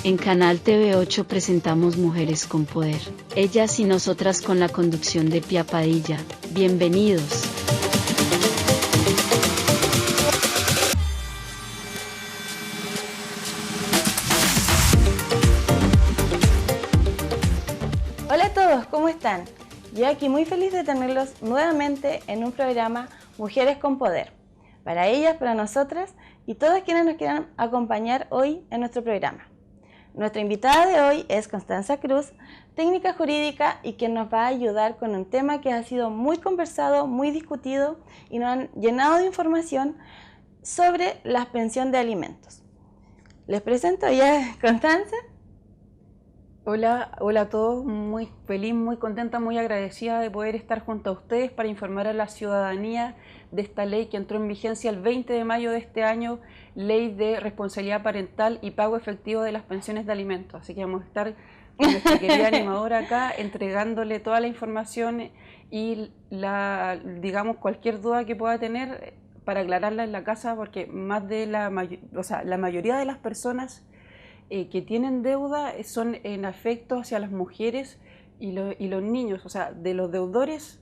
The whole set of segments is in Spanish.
En Canal TV8 presentamos Mujeres con Poder. Ellas y nosotras con la conducción de Pia Padilla. Bienvenidos. Hola a todos, ¿cómo están? Yo aquí muy feliz de tenerlos nuevamente en un programa Mujeres con Poder. Para ellas, para nosotras y todas quienes nos quieran acompañar hoy en nuestro programa. Nuestra invitada de hoy es Constanza Cruz, técnica jurídica y quien nos va a ayudar con un tema que ha sido muy conversado, muy discutido y nos han llenado de información sobre la pensión de alimentos. Les presento, ella es Constanza. Hola a todos, muy feliz, muy contenta, muy agradecida de poder estar junto a ustedes para informar a la ciudadanía de esta ley que entró en vigencia el 20 de mayo de este año, ley de responsabilidad parental y pago efectivo de las pensiones de alimentos. Así que vamos a estar con nuestra querida animadora acá entregándole toda la información y digamos cualquier duda que pueda tener para aclararla en la casa, porque la mayoría de las personas que tienen deuda son en afecto hacia las mujeres y los niños. O sea, de los deudores,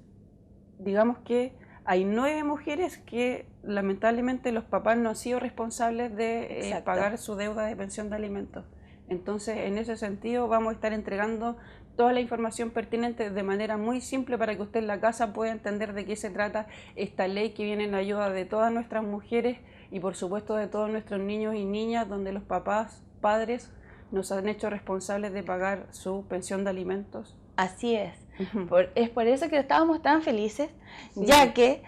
digamos que hay 9 mujeres que lamentablemente los papás no han sido responsables de pagar su deuda de pensión de alimentos. Entonces, en ese sentido, vamos a estar entregando toda la información pertinente de manera muy simple para que usted en la casa pueda entender de qué se trata esta ley que viene en ayuda de todas nuestras mujeres y por supuesto de todos nuestros niños y niñas, donde los padres nos han hecho responsables de pagar su pensión de alimentos. Así es. Es por eso que estábamos tan felices, ya que,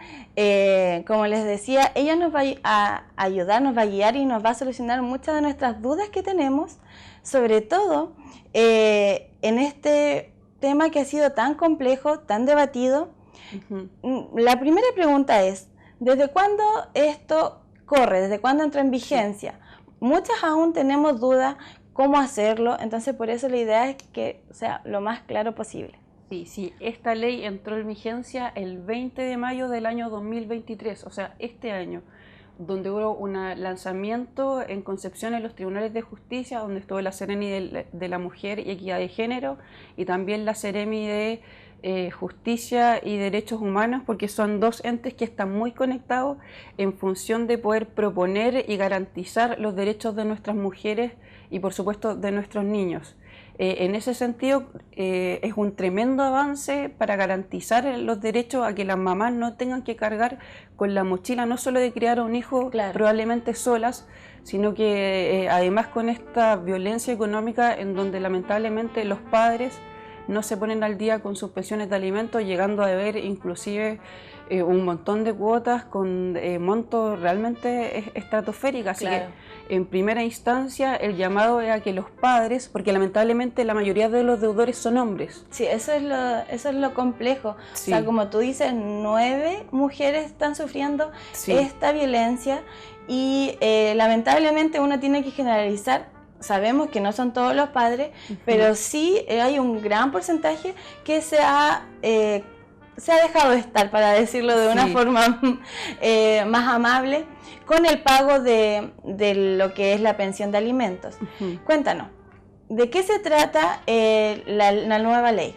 como les decía, ella nos va a ayudar, nos va a guiar y nos va a solucionar muchas de nuestras dudas que tenemos, sobre todo en este tema que ha sido tan complejo, tan debatido. La primera pregunta es, ¿desde cuándo esto corre? ¿Desde cuándo entra en vigencia? Muchas aún tenemos dudas cómo hacerlo, entonces por eso la idea es que sea lo más claro posible. Sí, esta ley entró en vigencia el 20 de mayo del año 2023, o sea, este año, donde hubo un lanzamiento en Concepción en los tribunales de justicia, donde estuvo la Seremi de la Mujer y Equidad de Género y también la Seremi de Justicia y Derechos Humanos, porque son dos entes que están muy conectados en función de poder proponer y garantizar los derechos de nuestras mujeres y por supuesto de nuestros niños. En ese sentido es un tremendo avance para garantizar los derechos a que las mamás no tengan que cargar con la mochila no solo de criar a un hijo probablemente solas, sino que además con esta violencia económica en donde lamentablemente los padres no se ponen al día con sus pensiones de alimentos, llegando a deber inclusive un montón de cuotas con montos realmente estratosféricos. Así que en primera instancia el llamado es a que los padres, porque lamentablemente la mayoría de los deudores son hombres. Sí, eso es lo complejo. Sí. O sea, como tú dices, 9 mujeres están sufriendo esta violencia y lamentablemente uno tiene que generalizar. Sabemos que no son todos los padres, pero sí hay un gran porcentaje que se ha dejado de estar, para decirlo de una forma más amable, con el pago de lo que es la pensión de alimentos. Cuéntanos, ¿de qué se trata la nueva ley?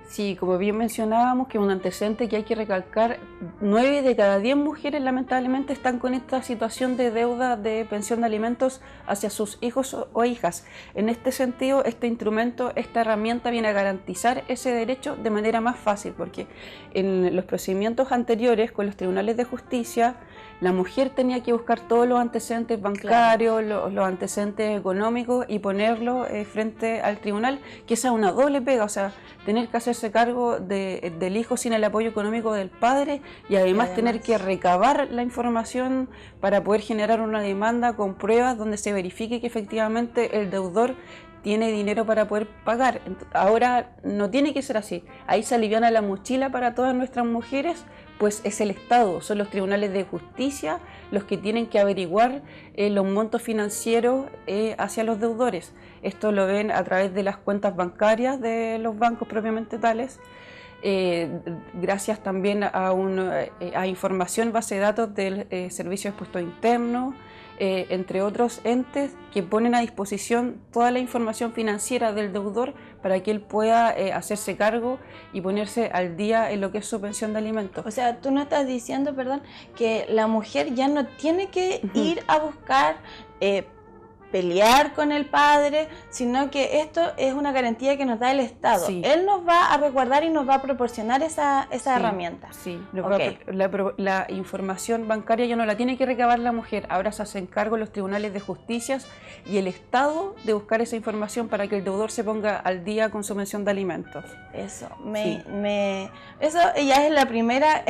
Sí, como bien mencionábamos, que es un antecedente que hay que recalcar, 9 de cada 10 mujeres lamentablemente están con esta situación de deuda de pensión de alimentos hacia sus hijos o hijas. En este sentido, este instrumento, esta herramienta viene a garantizar ese derecho de manera más fácil, porque en los procedimientos anteriores con los tribunales de justicia, la mujer tenía que buscar todos los antecedentes bancarios, los antecedentes económicos y ponerlos frente al tribunal, que esa es una doble pega, o sea, tener que hacerse cargo del hijo sin el apoyo económico del padre y además tener que recabar la información para poder generar una demanda con pruebas donde se verifique que efectivamente el deudor tiene dinero para poder pagar. Ahora no tiene que ser así, ahí se aliviana la mochila para todas nuestras mujeres, pues es el Estado, son los tribunales de justicia los que tienen que averiguar los montos financieros hacia los deudores. Esto lo ven a través de las cuentas bancarias de los bancos propiamente tales. gracias también a información base de datos del Servicio de Impuestos Internos, entre otros entes que ponen a disposición toda la información financiera del deudor para que él pueda hacerse cargo y ponerse al día en lo que es su pensión de alimentos. O sea, tú no estás diciendo, perdón, que la mujer ya no tiene que ir a buscar pelear con el padre, sino que esto es una garantía que nos da el Estado. Sí. Él nos va a resguardar y nos va a proporcionar esa herramienta. Sí, Okay. la información bancaria ya no la tiene que recabar la mujer, ahora se hacen cargo los tribunales de justicia y el Estado de buscar esa información para que el deudor se ponga al día con su pensión de alimentos. Eso, eso ya es la primera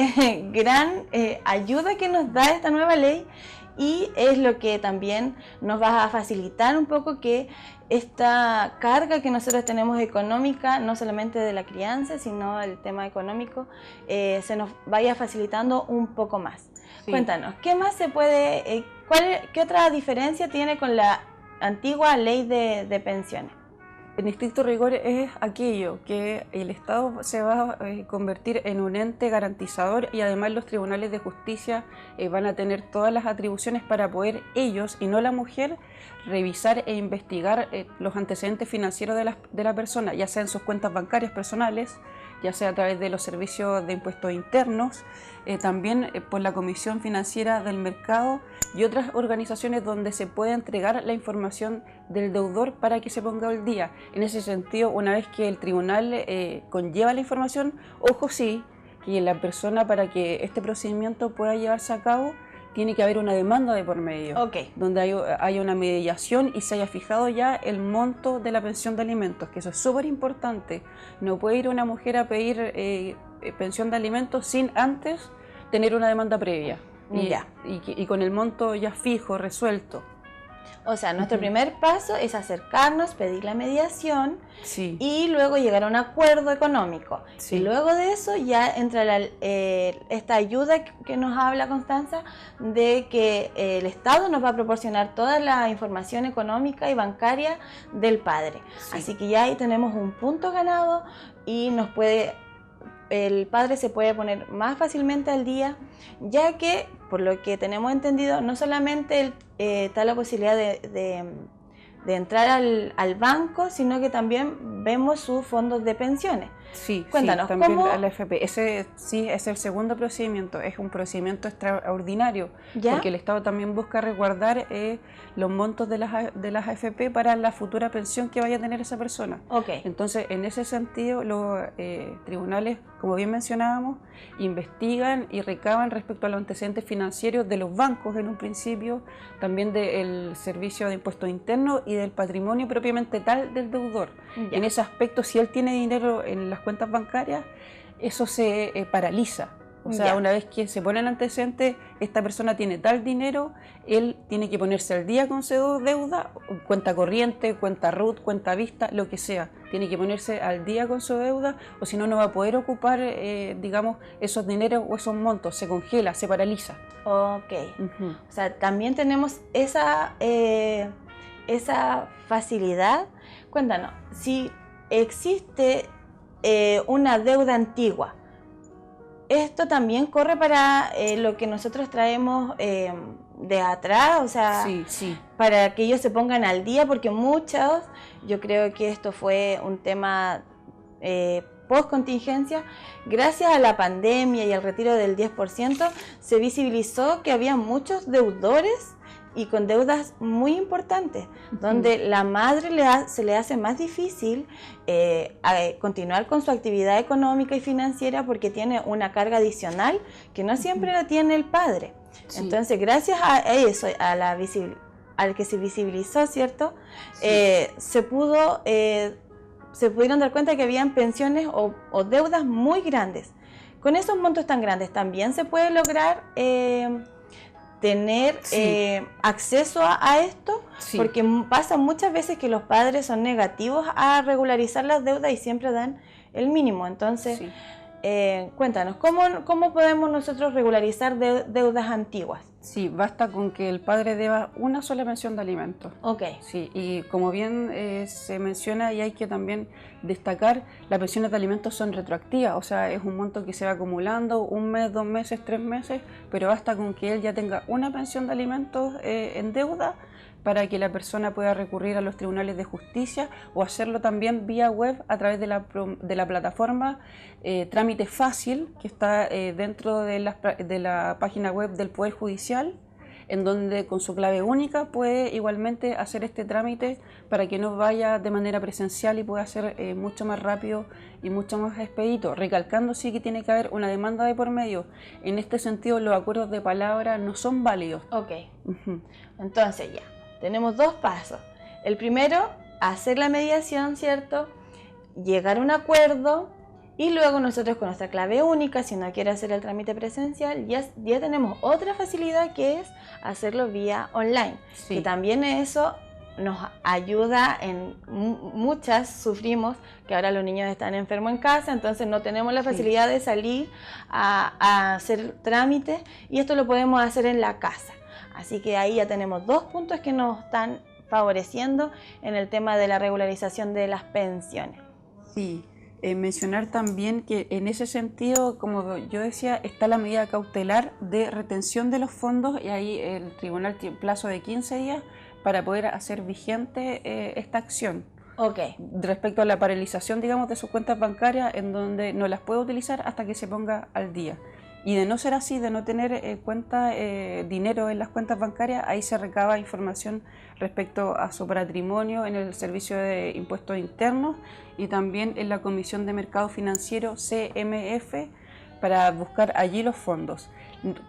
gran ayuda que nos da esta nueva ley. Y es lo que también nos va a facilitar un poco que esta carga que nosotros tenemos económica, no solamente de la crianza, sino el tema económico, se nos vaya facilitando un poco más. Sí. Cuéntanos, ¿qué más se puede, qué otra diferencia tiene con la antigua ley de pensiones? En estricto rigor es aquello que el Estado se va a convertir en un ente garantizador y además los tribunales de justicia van a tener todas las atribuciones para poder ellos y no la mujer revisar e investigar los antecedentes financieros de la persona, ya sea en sus cuentas bancarias personales, ya sea a través de los servicios de impuestos internos, también por la Comisión Financiera del Mercado y otras organizaciones donde se puede entregar la información del deudor para que se ponga al día. En ese sentido, una vez que el tribunal conlleva la información, ojo sí, que la persona para que este procedimiento pueda llevarse a cabo tiene que haber una demanda de por medio, donde haya una mediación y se haya fijado ya el monto de la pensión de alimentos, que eso es súper importante. No puede ir una mujer a pedir pensión de alimentos sin antes tener una demanda previa y con el monto ya fijo, resuelto. O sea, nuestro primer paso es acercarnos, pedir la mediación y luego llegar a un acuerdo económico. Y luego de eso ya entra esta ayuda que nos habla Constanza de que el Estado nos va a proporcionar toda la información económica y bancaria del padre. Así que ya ahí tenemos un punto ganado y el padre se puede poner más fácilmente al día, ya que, por lo que tenemos entendido, no solamente está la posibilidad de entrar al banco, sino que también vemos sus fondos de pensiones. Sí, cuéntanos, también a la AFP. Ese sí es el segundo procedimiento, es un procedimiento extraordinario, porque el Estado también busca resguardar los montos de las AFP para la futura pensión que vaya a tener esa persona. Entonces, en ese sentido, los tribunales, como bien mencionábamos, investigan y recaban respecto a los antecedentes financieros de los bancos en un principio, también del Servicio de Impuestos Internos y del patrimonio propiamente tal del deudor. En ese aspecto, si él tiene dinero en las cuentas bancarias, eso se paraliza. O sea, una vez que se pone el antecedente, esta persona tiene tal dinero, él tiene que ponerse al día con su deuda, cuenta corriente, cuenta RUT, cuenta vista, lo que sea. Tiene que ponerse al día con su deuda, o si no, no va a poder ocupar, digamos, esos dineros o esos montos. Se congela, se paraliza. O sea, también tenemos esa facilidad. Cuéntanos, si existe una deuda antigua, esto también corre para lo que nosotros traemos de atrás, o sea, para que ellos se pongan al día, porque muchos, yo creo que esto fue un tema post contingencia, gracias a la pandemia y al retiro del 10%, se visibilizó que había muchos deudores y con deudas muy importantes, donde la madre se le hace más difícil continuar con su actividad económica y financiera porque tiene una carga adicional que no siempre la tiene el padre. Entonces, gracias a eso, al que se visibilizó, ¿cierto? Se pudieron dar cuenta que habían pensiones o deudas muy grandes. Con esos montos tan grandes también se puede lograr tener acceso a esto, porque pasa muchas veces que los padres son negativos a regularizar las deudas y siempre dan el mínimo. Entonces, cuéntanos, ¿cómo podemos nosotros regularizar deudas antiguas? Sí, basta con que el padre deba una sola pensión de alimentos. Ok. Sí, y como bien se menciona, y hay que también destacar, las pensiones de alimentos son retroactivas, o sea, es un monto que se va acumulando 1 mes, 2 meses, 3 meses, pero basta con que él ya tenga una pensión de alimentos en deuda para que la persona pueda recurrir a los tribunales de justicia o hacerlo también vía web a través de la plataforma Trámite Fácil, que está dentro de la página web del Poder Judicial, en donde con su clave única puede igualmente hacer este trámite para que no vaya de manera presencial y pueda ser mucho más rápido y mucho más expedito, recalcando sí que tiene que haber una demanda de por medio. En este sentido, los acuerdos de palabra no son válidos. Ok. Entonces ya, tenemos 2 pasos. El primero, hacer la mediación, ¿cierto? Llegar a un acuerdo y luego nosotros con nuestra clave única, si no quiere hacer el trámite presencial, ya tenemos otra facilidad que es hacerlo vía online. Sí. Y también eso nos ayuda en muchas, sufrimos que ahora los niños están enfermos en casa, entonces no tenemos la facilidad de salir a hacer trámites y esto lo podemos hacer en la casa. Así que ahí ya tenemos 2 puntos que nos están favoreciendo en el tema de la regularización de las pensiones. Sí, mencionar también que en ese sentido, como yo decía, está la medida cautelar de retención de los fondos y ahí el tribunal tiene un plazo de 15 días para poder hacer vigente esta acción. Ok. Respecto a la paralización, digamos, de sus cuentas bancarias, en donde no las puede utilizar hasta que se ponga al día. Y de no ser así, de no tener dinero en las cuentas bancarias, ahí se recaba información respecto a su patrimonio en el Servicio de Impuestos Internos y también en la Comisión de Mercado Financiero, CMF, para buscar allí los fondos.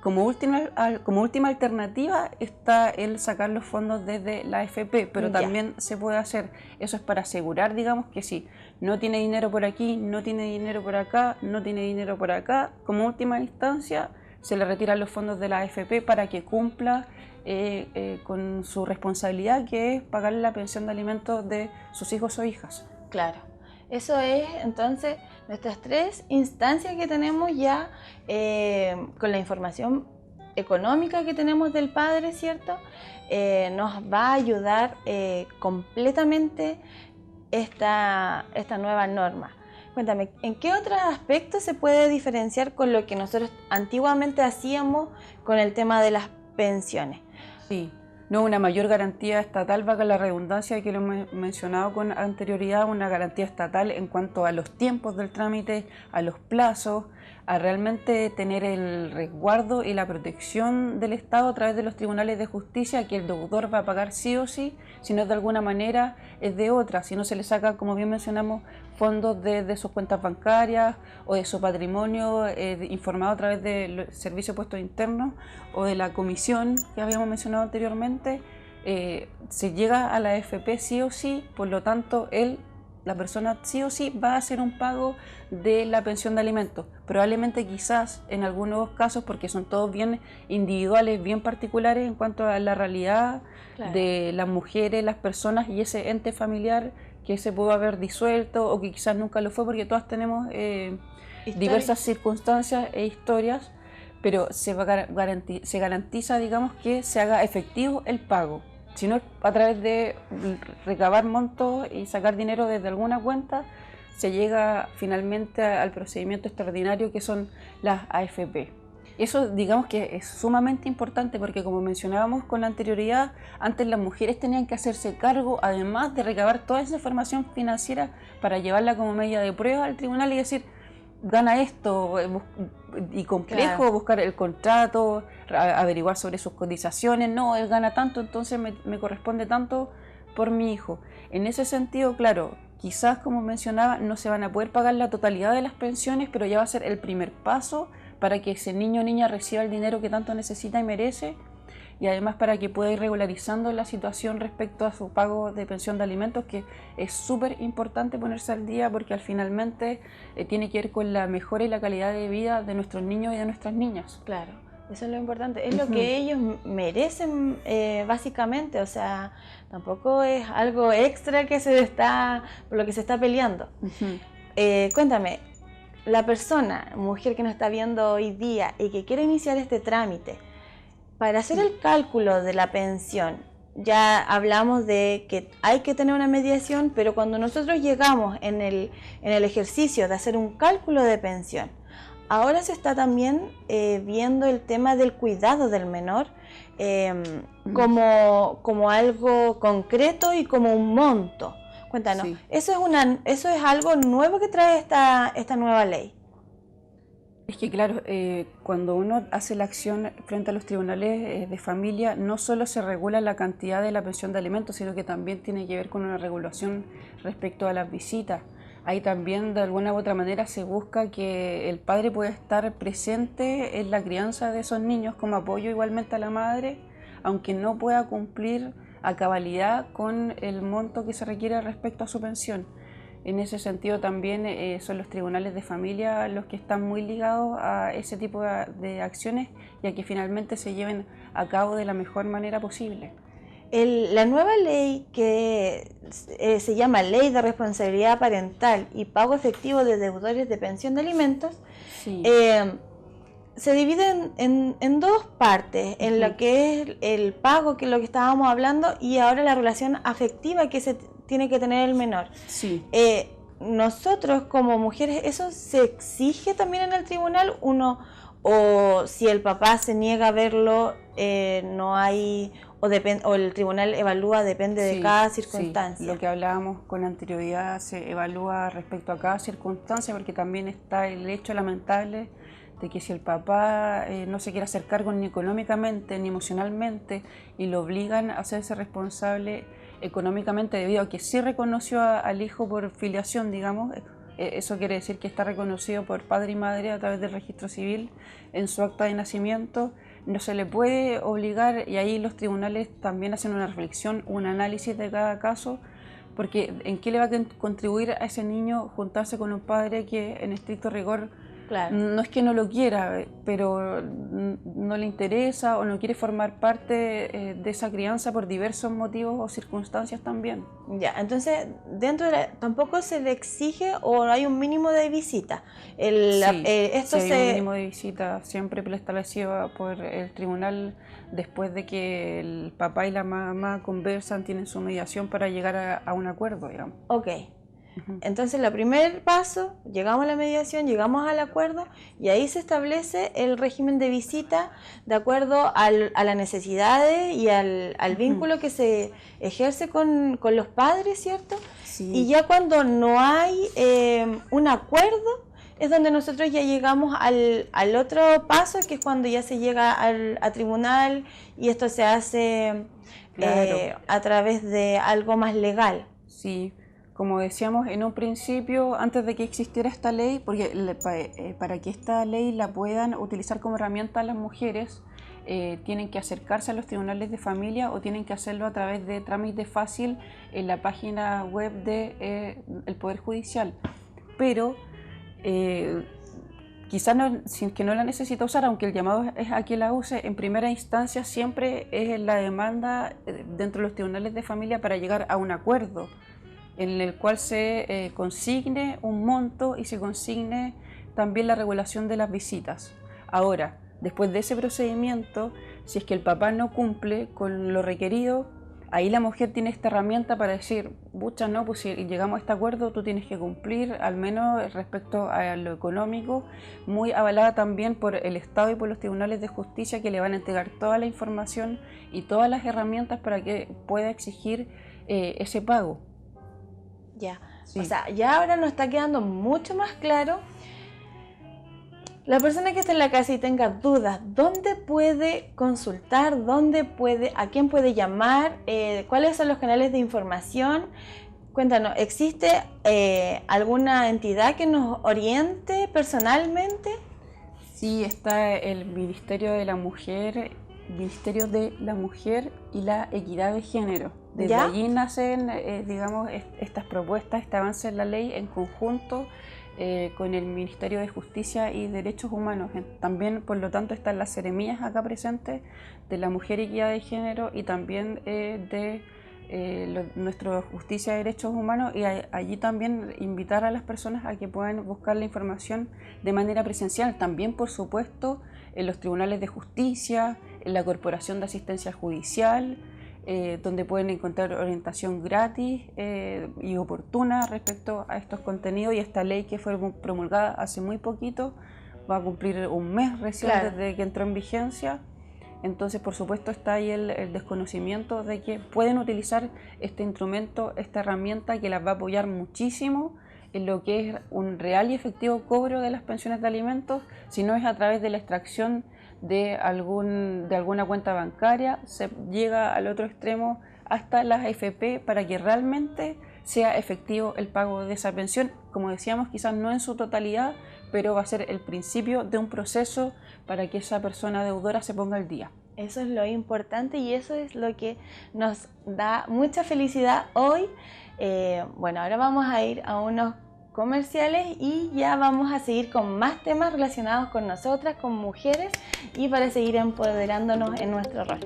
Como última alternativa está el sacar los fondos desde la AFP, pero también se puede hacer. Eso es para asegurar, digamos, que si no tiene dinero por aquí, no tiene dinero por acá, no tiene dinero por acá, como última instancia se le retiran los fondos de la AFP para que cumpla con su responsabilidad, que es pagar la pensión de alimentos de sus hijos o hijas. Claro. Eso es entonces nuestras 3 instancias que tenemos ya con la información económica que tenemos del padre, ¿cierto? Nos va a ayudar completamente esta nueva norma. Cuéntame, ¿en qué otros aspectos se puede diferenciar con lo que nosotros antiguamente hacíamos con el tema de las pensiones? Sí. No, una mayor garantía estatal, valga la redundancia que lo he mencionado con anterioridad, una garantía estatal en cuanto a los tiempos del trámite, a los plazos, a realmente tener el resguardo y la protección del Estado a través de los tribunales de justicia, que el deudor va a pagar sí o sí, si no es de alguna manera, es de otra, si no se le saca, como bien mencionamos, fondos de sus cuentas bancarias o de su patrimonio informado a través del Servicio de Impuestos Internos o de la comisión que habíamos mencionado anteriormente, se llega a la AFP sí o sí, por lo tanto la persona sí o sí va a hacer un pago de la pensión de alimentos. Probablemente quizás en algunos casos, porque son todos bien individuales, bien particulares en cuanto a la realidad de las mujeres, las personas y ese ente familiar que se pudo haber disuelto o que quizás nunca lo fue, porque todas tenemos diversas circunstancias e historias, pero se garantiza, digamos, que se haga efectivo el pago. Si no, a través de recabar montos y sacar dinero desde alguna cuenta, se llega finalmente al procedimiento extraordinario que son las AFP. Eso, digamos, que es sumamente importante porque, como mencionábamos con anterioridad, antes las mujeres tenían que hacerse cargo, además de recabar toda esa información financiera para llevarla como medida de prueba al tribunal y decir, gana esto, y complejo buscar el contrato, averiguar sobre sus cotizaciones, no, él gana tanto, entonces me corresponde tanto por mi hijo. En ese sentido, claro, quizás, como mencionaba, no se van a poder pagar la totalidad de las pensiones, pero ya va a ser el primer paso para que ese niño o niña reciba el dinero que tanto necesita y merece, y además para que pueda ir regularizando la situación respecto a su pago de pensión de alimentos, que es súper importante ponerse al día porque al finalmente tiene que ver con la mejora y la calidad de vida de nuestros niños y de nuestras niñas. Claro, eso es lo importante, es lo que ellos merecen básicamente, o sea, tampoco es algo extra que por lo que se está peleando. Cuéntame, la persona, mujer que nos está viendo hoy día y que quiere iniciar este trámite, para hacer el cálculo de la pensión, ya hablamos de que hay que tener una mediación, pero cuando nosotros llegamos en el ejercicio de hacer un cálculo de pensión, ahora se está también viendo el tema del cuidado del menor como algo concreto y como un monto. Cuéntanos, Sí. eso es algo nuevo que trae esta nueva ley. Es que claro, cuando uno hace la acción frente a los tribunales de familia, no solo se regula la cantidad de la pensión de alimentos, sino que también tiene que ver con una regulación respecto a las visitas. Ahí también de alguna u otra manera se busca que el padre pueda estar presente en la crianza de esos niños como apoyo igualmente a la madre, aunque no pueda cumplir a cabalidad con el monto que se requiere respecto a su pensión. En ese sentido también son los tribunales de familia los que están muy ligados a ese tipo de acciones y a que finalmente se lleven a cabo de la mejor manera posible. La nueva ley que se llama Ley de Responsabilidad Parental y Pago Efectivo de Deudores de Pensión de Alimentos, Sí. Se divide en dos partes, en lo que es el pago, que es lo que estábamos hablando, y ahora la relación afectiva que se tiene que tener el menor. Sí. Nosotros como mujeres, ¿eso se exige también en el tribunal? O si el papá se niega a verlo, no hay, o el tribunal evalúa, depende de cada circunstancia. Sí. Lo que hablábamos con anterioridad se evalúa respecto a cada circunstancia, porque también está el hecho lamentable de que si el papá no se quiere hacer cargo ni económicamente ni emocionalmente y lo obligan a hacerse responsable económicamente debido a que sí reconoció al hijo por filiación, digamos, eso quiere decir que está reconocido por padre y madre a través del registro civil en su acta de nacimiento, no se le puede obligar, y ahí los tribunales también hacen una reflexión, un análisis de cada caso, porque ¿en qué le va a contribuir a ese niño juntarse con un padre que en estricto rigor Claro. no es que no lo quiera, pero no le interesa o no quiere formar parte de esa crianza por diversos motivos o circunstancias también? Ya, entonces tampoco se le exige o hay un mínimo de visita. Esto sí, hay un mínimo de visita siempre establecido por el tribunal después de que el papá y la mamá conversan, tienen su mediación para llegar a un acuerdo, digamos. Ok. Entonces, el primer paso, llegamos a la mediación, llegamos al acuerdo y ahí se establece el régimen de visita de acuerdo a las necesidades y al vínculo que se ejerce con los padres, ¿cierto? Sí. Y ya cuando no hay un acuerdo, es donde nosotros ya llegamos al otro paso, que es cuando ya se llega a tribunal y esto se hace a través de algo más legal. Sí. Como decíamos en un principio, antes de que existiera esta ley, porque para que esta ley la puedan utilizar como herramienta las mujeres, tienen que acercarse a los tribunales de familia o tienen que hacerlo a través de trámite fácil en la página web del Poder Judicial. Pero quizás sin que no la necesita usar, aunque el llamado es a que la use, en primera instancia siempre es la demanda dentro de los tribunales de familia para llegar a un acuerdo en el cual se consigne un monto y se consigne también la regulación de las visitas. Ahora, después de ese procedimiento, si es que el papá no cumple con lo requerido, ahí la mujer tiene esta herramienta para decir, pucha, no, pues si llegamos a este acuerdo, tú tienes que cumplir, al menos respecto a lo económico, muy avalada también por el Estado y por los tribunales de justicia, que le van a entregar toda la información y todas las herramientas para que pueda exigir ese pago. Ya, Sí. O sea, ya ahora nos está quedando mucho más claro. La persona que está en la casa y tenga dudas, ¿dónde puede consultar? ¿A quién puede llamar? ¿Cuáles son los canales de información? Cuéntanos, ¿existe alguna entidad que nos oriente personalmente? Sí, está el Ministerio de la Mujer y la Equidad de Género. Desde allí nacen, digamos, estas propuestas, este avance en la ley en conjunto con el Ministerio de Justicia y Derechos Humanos. También, por lo tanto, están las seremías acá presentes de la Mujer y Equidad de Género y también de nuestra Justicia y Derechos Humanos, y allí también invitar a las personas a que puedan buscar la información de manera presencial. También, por supuesto, en los tribunales de justicia, la Corporación de Asistencia Judicial, donde pueden encontrar orientación gratis y oportuna respecto a estos contenidos, y esta ley que fue promulgada hace muy poquito, va a cumplir un mes recién desde que entró en vigencia. Entonces, por supuesto, está ahí el desconocimiento de que pueden utilizar este instrumento, esta herramienta que las va a apoyar muchísimo en lo que es un real y efectivo cobro de las pensiones de alimentos, si no es a través de la extracción de alguna cuenta bancaria, se llega al otro extremo hasta las AFP para que realmente sea efectivo el pago de esa pensión. Como decíamos, quizás no en su totalidad, pero va a ser el principio de un proceso para que esa persona deudora se ponga al día. Eso es lo importante y eso es lo que nos da mucha felicidad hoy. Bueno, ahora vamos a ir a unos comerciales y ya vamos a seguir con más temas relacionados con nosotras, con mujeres, y para seguir empoderándonos en nuestro rol.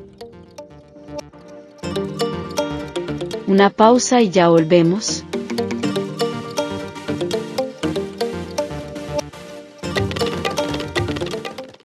Una pausa y ya volvemos.